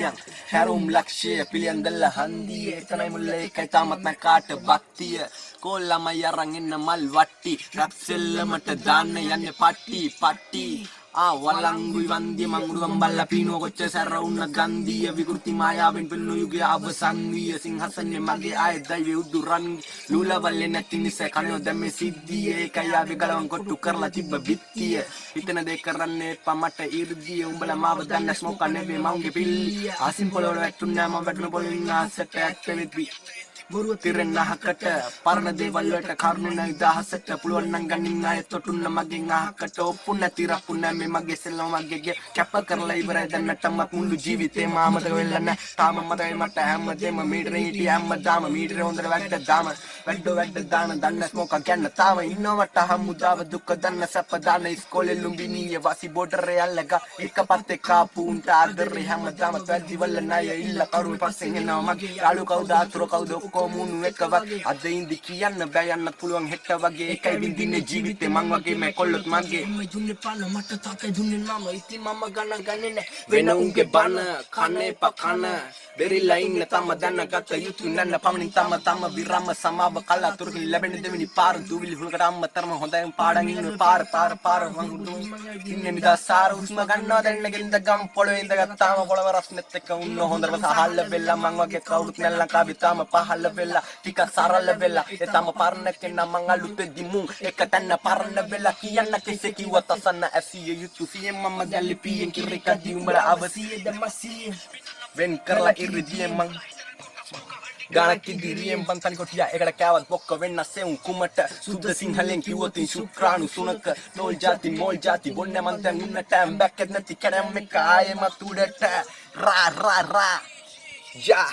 නියම් හැරුම් ලක්ෂය පිළියන්දල්ල හන්දිය එතනයි මුල්ල එකයි තාමත් නැ කාට බක්තිය කොල්ලමයි අරන් එන්න මල් වට්ටි රැප් සෙල්ලමට දාන්න යන්නේ පට්ටි වලංගුයි වන්දිය මංගුරුවම් බල්ලා පීනුව කොච්චර සැර වුණ ගන්දිය විකෘති මායාවෙන් පෙළුණු යුගයේ අවසන් විය සිංහසනේ මගේ ආය දෛවයේ උදුරන් ලූලවල්ලේ නැති නිසා කණෝ දැම්මේ සිද්ධිය ඒකයි ආවේ ගලවන් කොට්ටු කරලා තිබ්බ බිත්තිය හිතන දේ කරන්නේ පමට ඉර්ධිය උඹලා මාව දන්න ස්මෝක නෙවේ මවුන්ගේ පිල්ලි ආසින් පොළොවට වැටුණා මම වැටුණ පොළොවින් ආසට ඇත්තෙවි බොරුව තිරෙන් අහකට පරණ දේවල් වලට කරුණ නැයි දහසට පුළුවන් නම් ගන්නින් ආයෙත් තොටුන්න මගෙන් අහකට ඔප්පු නැති රප්පු නැ මේ මගේ සෙල්ලම මගේ කැප කරලා ඉවරයි දැන්නටමත් මුළු ජීවිතේ මාමතක වෙලා නැ තාම මතකයි මට හැමදේම මීටරේ හිටිය හැමදාම මීටරේ හොඳට වැඩ දාන දන්න ස්මෝක ගන්න තාම ඉන්නවට හමුදාව දුක දන්න සැප දාන ඉස්කෝලේ ලුම්බිනිය වාසි බෝඩරේ අල්ලග එකපත් කාපු උන්ට ආදරේ හැමදාම පැද්දි වල ණය ඉල්ල කරුණ පස්සෙන් එනවා මගේ යාළු කවුද අතුරු කවුද කොමුණු එකවක් අද ඉඳි කියන්න බෑ යන්නත් පුළුවන් හෙට වගේ එකයි විඳින්නේ ජීවිතේ මං වගේ මේ කොල්ලොත් මගේ මේ දුන්නේ පාන මට තාකේ දුන්නේ නම ඉතින් මම ගණන් ගන්නේ නෑ වෙන උන්ගේ බන කන්නේ පකන බෙරිලා ඉන්න තම දැනගත යුතු නන්න පමණින් තම විරම සමාව කලාතුරකින් ලැබෙන දෙවෙනි පාර දුවිලි හුලකට අම්මතරම හොඳයින් පාඩන් ඉන්න පාර වංගු ඉන්නේ නිදාසාර උස්ම ගන්නවා දැන්නගෙන්ද ගම් පොළවේ ඉඳගත්තාම පොළව රස්නෙත් එක්ක උන්න හොඳට සහල්ල වෙල්ලා මං වගේ කවුරුත් නැල්ලන් ලංකාවේ තාම පහළ වෙලා ටික සරල වෙලා ඒ තම පරණ කෙනා මං අලුතෙදි මුන් එක තැන්න පරණ වෙලා කියන්න කෙසේ කිව්වත් අසන්න ඇසිය යුතු සියෙන් මම ගැලි පියෙන් කිරිකදී උඹලා අවසිය දමසිය වෙන් කරලා ඉරිදියෙන් මං ගානක් ඉදිරියෙන් බන්තනි කොටියා එකට කෑවත් බොක්ක වෙන්න සෙවුන් කුමට සුද්ධ සිංහලෙන් කිව්වොත් ශුක්‍රාණු සුනක නෝල් ಜಾති මොල් ಜಾති බොන්න මන් දැන් උන්නට බැක්කෙත් නැති කැරම් එක ආයෙමත් උඩට රා යා